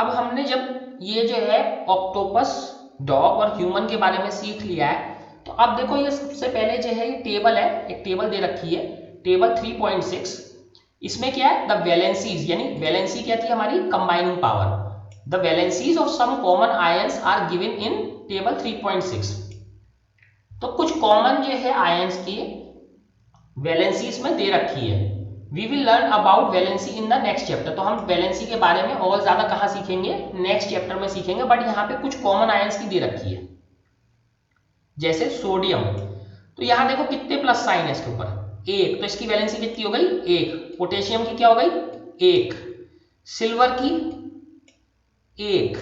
अब हमने जब ये जो है ऑक्टोपस, डॉग और ह्यूमन के बारे में सीख लिया है, तो अब देखो ये सबसे पहले जो है ये टेबल है, एक टेबल दे रखी है, टेबल 3.6। इसमें क्या है, द वैलेंसीज, यानी वैलेंसी क्या थी हमारी, combining power. The valencies of some common ions are given in table 3.6। तो कुछ कॉमन जो है आयंस की वैलेंसी इसमें दे रखी है। We will learn about valency in the next chapter. तो हम वैलेंसी के बारे में और ज्यादा कहाँ सीखेंगे, नेक्स्ट चैप्टर में सीखेंगे, बट यहाँ पे कुछ कॉमन आयंस की दे रखी है, जैसे सोडियम। तो यहाँ देखो कितने प्लस साइन है इसके ऊपर, एक, तो इसकी वैलेंसी कितनी हो गई, एक। पोटेशियम की क्या हो गई, एक। सिल्वर की एक।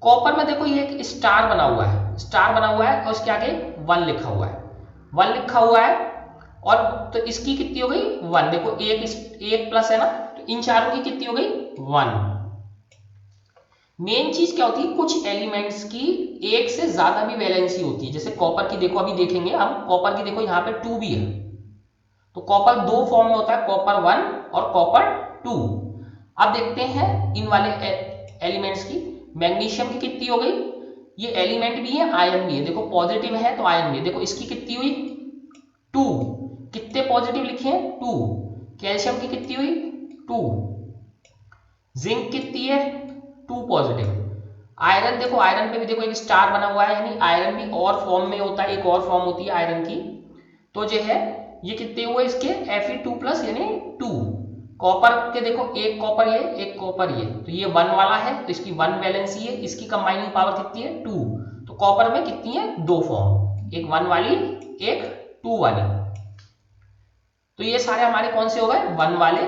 कॉपर में देखो ये एक स्टार बना हुआ है, स्टार बना हुआ है और उसके आगे 1 लिखा हुआ है, 1 लिखा हुआ है। और तो इसकी कितनी हो गई, 1। देखो एक प्लस है ना, तो इन चारों की कितनी हो गई, 1। मेन चीज क्या होती है, कुछ एलिमेंट्स की एक से ज्यादा भी वैलेंसी होती है। जैसे कॉपर की देखो, अभी देखेंगे हम, कॉपर की देखो यहाँ पे 2 भी है। तो कॉपर दो फॉर्म में होता है, कॉपर 1 और कॉपर 2। अब देखते हैं इन वाले एलिमेंट्स की। मैग्नीशियम की कितनी हो गई, ये एलिमेंट भी है आयन भी है, देखो पॉजिटिव है तो आयन भी है। देखो इसकी कितनी हुई, 2। कितने पॉजिटिव लिखे हैं, 2। कैल्शियम की कितनी हुई, 2। जिंक कितनी है, 2 पॉजिटिव। आयरन देखो, आयरन पे भी देखो एक स्टार बना हुआ है, यानी आयरन भी और फॉर्म में होता है, एक और फॉर्म होती है आयरन की। तो जो है ये कितने हुए इसके, Fe2+ यानी 2। कॉपर के देखो, एक कॉपर ये, एक कॉपर ये, तो ये 1 वाला है, तो इसकी 1 वैलेंसी है, इसकी कंबाइनिंग पावर कितनी है, 2। तो कॉपर में कितनी है, 2 फॉर्म, एक 1 वाली, एक 2 वाली। तो ये सारे हमारे कौन से हो गए, 1 वाले,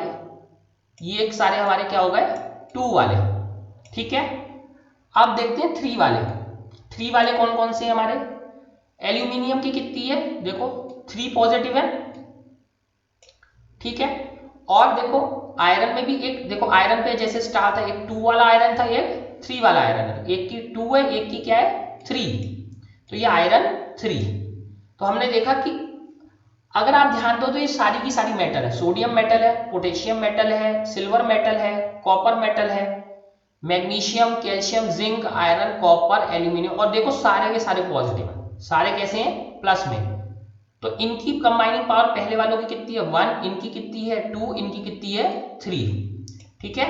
ये सारे हमारे क्या हो गए, 2 वाले। ठीक है, अब देखते हैं 3 वाले। 3 वाले कौन कौन से हमारे, एल्यूमिनियम की कितनी है, देखो 3 पॉजिटिव है। ठीक है, और देखो आयरन में भी एक, देखो आयरन पे जैसे स्टार था, एक 2 वाला आयरन था, एक 3 वाला आयरन है। एक की 2 है, एक की क्या है, 3। तो ये आयरन 3। तो हमने देखा कि अगर आप ध्यान दो तो ये सारी की सारी मेटल है, सोडियम मेटल है, पोटेशियम मेटल है, सिल्वर मेटल है, कॉपर मेटल है, magnesium, calcium, zinc, iron, copper, aluminium, और देखो सारे के सारे पॉजिटिव है, सारे कैसे हैं, प्लस में। तो इनकी कंबाइनिंग पावर पहले वालों की कितनी है, 1, इनकी कितनी है, 2, इनकी कितनी है, 3। ठीक है,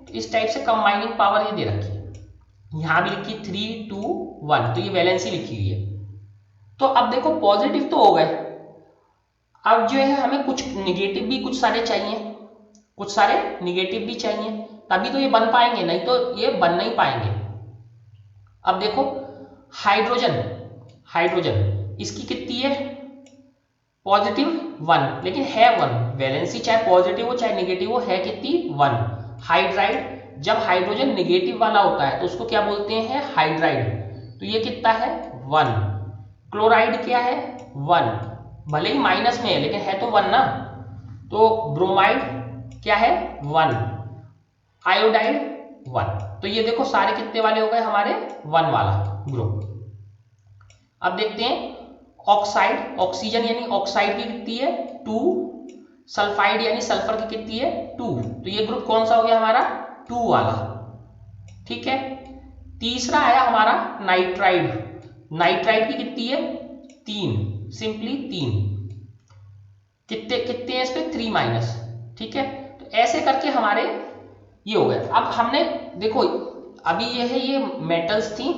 तो इस टाइप से कंबाइनिंग पावर ये दे रखी है, यहां भी लिखी 3, 2, 1, तो ये वैलेंसी लिखी हुई है। तो अब देखो पॉजिटिव तो हो गए, अब जो है हमें कुछ निगेटिव भी कुछ सारे चाहिए, कुछ सारे निगेटिव भी चाहिए, तभी तो ये बन पाएंगे, नहीं तो ये बन नहीं पाएंगे। अब देखो हाइड्रोजन, हाइड्रोजन इसकी कितनी है, पॉजिटिव 1, लेकिन है 1 वैलेंसी, चाहे पॉजिटिव हो चाहे निगेटिव हो, है कितनी, 1। हाइड्राइड, जब हाइड्रोजन निगेटिव वाला होता है तो उसको क्या बोलते हैं, हाइड्राइड, तो ये कितना है, 1। क्लोराइड क्या है, 1, भले ही माइनस में है लेकिन है तो 1 ना। तो ब्रोमाइड क्या है, 1। आयोडाइड 1। तो ये देखो सारे कितने वाले हो गए हमारे, 1 वाला ग्रुप। अब देखते हैं ऑक्साइड, ऑक्सीजन यानी ऑक्साइड की कितनी है, 2। सल्फाइड यानी सल्फर की कितनी है, 2। तो ये ग्रुप कौन सा हो गया हमारा, 2 वाला। ठीक है, तीसरा आया हमारा नाइट्राइड, नाइट्राइड की कितनी है, 3, सिंपली 3। कितने कितने हैं इस पे, 3-। ठीक है, तो ऐसे करके हमारे ये हो गए। अब हमने देखो अभी ये है, ये मेटल्स थी,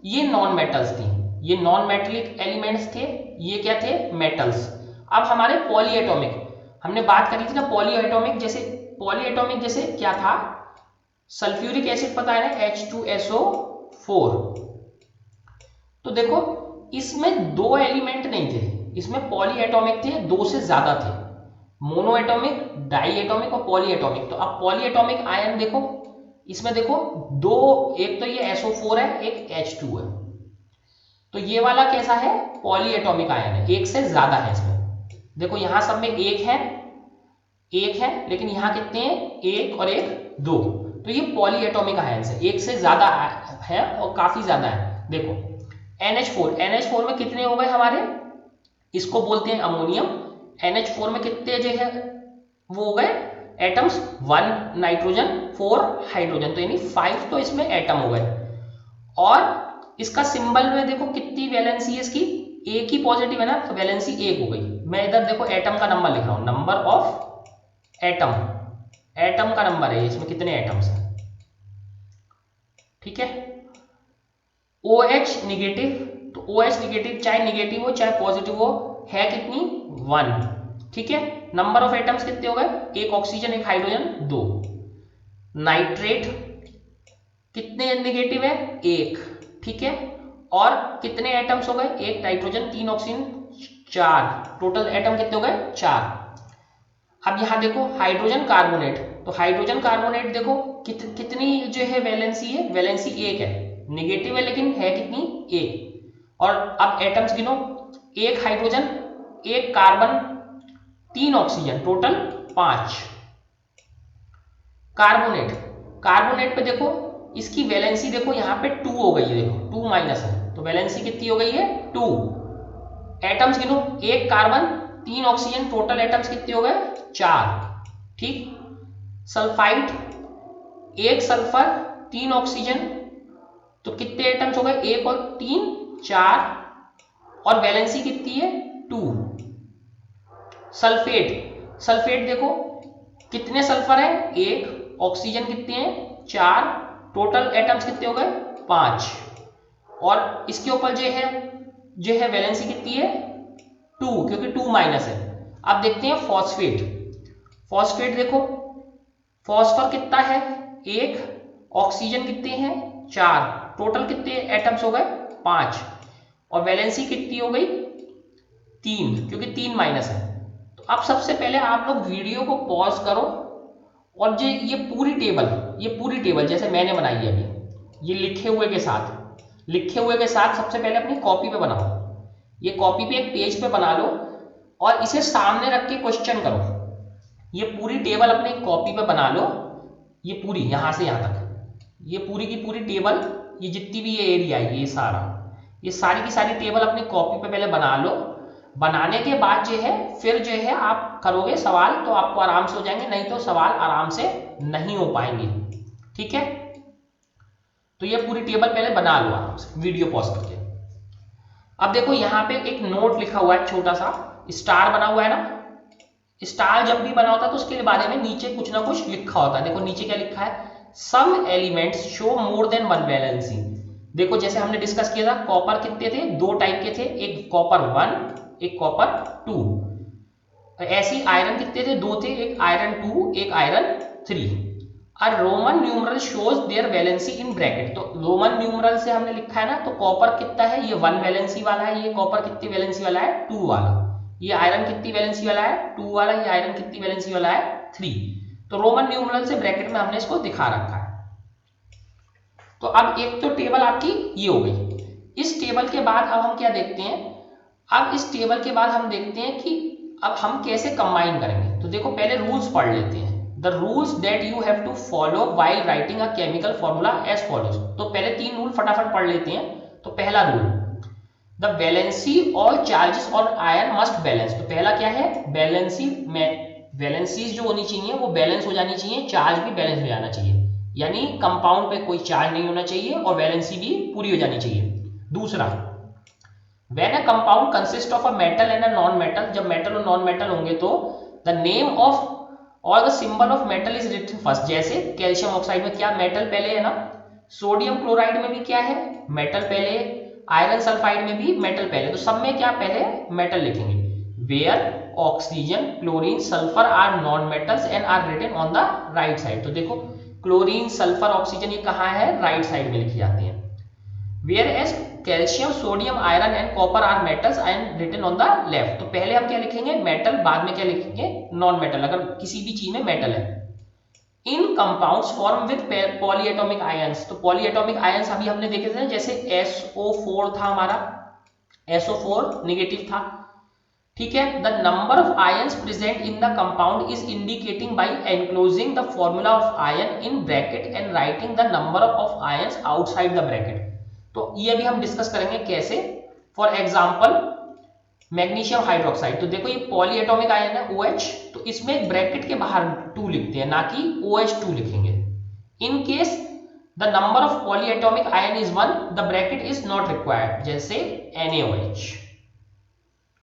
ये नॉन मेटल्स थी, ये नॉन मेटेलिक एलिमेंट्स थे, ये क्या थे, मेटल्स। अब हमारे पॉलीएटॉमिक, हमने बात करी थी ना पॉलीएटॉमिक, जैसे पॉलीएटॉमिक जैसे क्या था, सल्फ्यूरिक एसिड पता है ना, H2SO4। तो देखो इसमें 2 एलिमेंट नहीं थे, इसमें पॉलीएटॉमिक थे, 2 से ज्यादा थे, मोनो एटॉमिक, डाई एटॉमिक और पॉली एटॉमिक। तो अब पॉली एटॉमिक आयन देखो, इसमें देखो 2, एक तो ये SO4 है, एक H2 है। तो ये वाला कैसा है, पॉली एटॉमिक आयन है, एक से ज्यादा है इसमें। देखो यहां सब में एक है, लेकिन यहां कितने हैं, एक और एक 2। तो ये पॉली एटॉमिक आयन है, एक से ज्यादा है और काफी ज्यादा है। देखो NH4 में कितने हो गए हमारे, इसको बोलते हैं अमोनियम। NH4 में कितने जो है वो हो गए एटम्स 1 नाइट्रोजन 4 हाइड्रोजन, तो यानी 5 तो इसमें एटम हो गए। और इसका सिंबल में देखो कितनी वैलेंसी है इसकी, एक ही पॉजिटिव है ना, तो वैलेंसी एक हो गई। मैं इधर देखो एटम का नंबर लिख रहा हूं, नंबर ऑफ एटम, एटम का नंबर है इसमें कितने एटम्स हैं, ठीक है। OH निगेटिव, तो OH निगेटिव चाहे निगेटिव हो चाहे पॉजिटिव हो, है कितनी 1, ठीक है। नंबर ऑफ एटम्स कितने हो गए, एक ऑक्सीजन एक हाइड्रोजन 2। नाइट्रेट कितने नेगेटिव है, एक, ठीक है। और कितने एटम्स हो गए, एक नाइट्रोजन 3 ऑक्सीजन 4, टोटल एटम कितने हो गए 4। अब यहां देखो हाइड्रोजन कार्बोनेट, तो हाइड्रोजन कार्बोनेट देखो कितनी जो है वैलेंसी है, वैलेंसी एक है, नेगेटिव है लेकिन है कितनी एक। और अब एटम्स गिनो, एक हाइड्रोजन एक carbon 3 oxygen, total 5। Carbonate, carbonate पे देखो इसकी वैलेंसी देखो यहाँ पे 2 हो गई है, देखो 2 माइनस है, तो वैलेंसी कितनी हो गई है 2। एटम्स गिनो, एक कार्बन 3 ऑक्सीजन, टोटल एटम्स कितने हो गए 4, ठीक। सल्फाइड, एक सल्फर 3 ऑक्सीजन, तो कितने एटम्स हो गए, एक और 3 4, और वैलेंसी कितनी है 2। सल्फेट, सल्फेट देखो कितने सल्फर है, एक, ऑक्सीजन कितने हैं 4, टोटल एटम्स कितने हो गए 5, और इसके ऊपर जो है वैलेंसी कितनी है 2, क्योंकि 2 माइनस है। अब देखते हैं फॉस्फेट, फॉस्फेट देखो फॉस्फर कितना है, एक, ऑक्सीजन कितने हैं 4, टोटल कितने एटम्स हो गए 5, और वैलेंसी कितनी हो गई 3, क्योंकि 3 माइनस है। तो अब सबसे पहले आप लोग वीडियो को पॉज करो, और ये पूरी टेबल जैसे मैंने बनाई है अभी, ये लिखे हुए के साथ सबसे पहले अपनी कॉपी पे बनाओ, ये कॉपी पे एक पेज पे बना लो, और इसे सामने रख के क्वेश्चन करो। ये पूरी टेबल अपनी कॉपी पे बना लो, ये पूरी यहां से यहां तक, ये पूरी की पूरी टेबल, ये जितनी भी ये एरिया है, ये सारी की सारी टेबल अपनी कॉपी पे पहले बना लो। बनाने के बाद जो है फिर जो है आप करोगे सवाल, तो आपको आराम से हो जाएंगे, नहीं तो सवाल आराम से नहीं हो पाएंगे, ठीक है। तो ये पूरी टेबल पहले बना लो आराम से, वीडियो पॉज करके। अब देखो यहाँ पे एक नोट लिखा हुआ है, छोटा सा स्टार बना हुआ है ना, स्टार जब भी बना होता है तो उसके बारे में नीचे कुछ ना कुछ लिखा होता है। देखो नीचे क्या लिखा है, some elements show more than one valency. देखो जैसे हमने डिस्कस किया था, कॉपर कितने थे, 2 टाइप के थे, एक कॉपर 1 एक कॉपर 2। ऐसी आयरन कितने थे, 2 थे, एक आयरन 2 एक आयरन 3। और Roman numeral shows their valency in bracket, तो रोमन न्यूमरल से हमने लिखा है ना, तो कॉपर कितना है, ये 1 वैलेंसी वाला है, ये कॉपर कितनी वैलेंसी वाला है 2 वाला, ये आयरन कितनी वैलेंसी वाला है 2 वाला, ये आयरन कितनी वैलेंसी वाला है 3। तो रोमन न्यूमरल से ब्रैकेट में हमने इसको दिखा रखा है। तो अब एक तो टेबल आपकी ये हो गई। इस टेबल के बाद अब हम क्या देखते हैं, अब इस टेबल के बाद हम देखते हैं कि अब हम कैसे कंबाइन करेंगे। तो देखो पहले रूल्स पढ़ लेते हैं, the rules that you have to follow while writing a chemical formula as follows. तो पहले 3 रूल फटाफट पढ़ लेते हैं। तो पहला rule, the valency all charges on ion must balance. तो पहला क्या है, बैलेंसी में वैलेंसीज जो होनी चाहिए वो बैलेंस हो जानी चाहिए, चार्ज भी बैलेंस हो जाना चाहिए, यानी कंपाउंड पे कोई चार्ज नहीं होना चाहिए और वैलेंसी भी पूरी हो जानी चाहिए। दूसरा, when a compound consist of a metal and a non metal, जब मेटल और नॉन मेटल होंगे तो द नेम ऑफ और the symbol of metal is written first. जैसे कैल्शियम ऑक्साइड में क्या मेटल पहले है ना, सोडियम क्लोराइड में भी क्या है मेटल पहले, आयरन सल्फाइड में भी मेटल पहले, तो सब में क्या पहले मेटल लिखेंगे। Where oxygen chlorine sulphur are non metals and are written on the right side. तो देखो क्लोरीन सल्फर ऑक्सीजन ये कहाँ है, राइट साइड में लिखी जाती है। Where as calcium sodium iron and copper are metals and written on the left. तो पहले हम क्या लिखेंगे मेटल, बाद में क्या लिखेंगे नॉन मेटल, अगर किसी भी चीज में मेटल है। इन compounds form with polyatomic ions. तो पॉलीएटॉमिक आयंस अभी हमने देखे थे, जैसे SO4 था हमारा, SO4 नेगेटिव था, ठीक है। The number of ions present in the compound is indicating by enclosing the formula of ion in bracket and writing the number of ions outside the bracket. तो ये अभी हम डिस्कस करेंगे कैसे। फॉर एग्जाम्पल मैग्नीशियम हाइड्रोक्साइड, तो देखो ये poly atomic ion है OH, तो इसमें एक ब्रैकेट के बाहर 2 लिखते हैं, ना कि OH2 लिखेंगे। In case the number of poly atomic ion is 1, the bracket is not required, जैसे NaOH।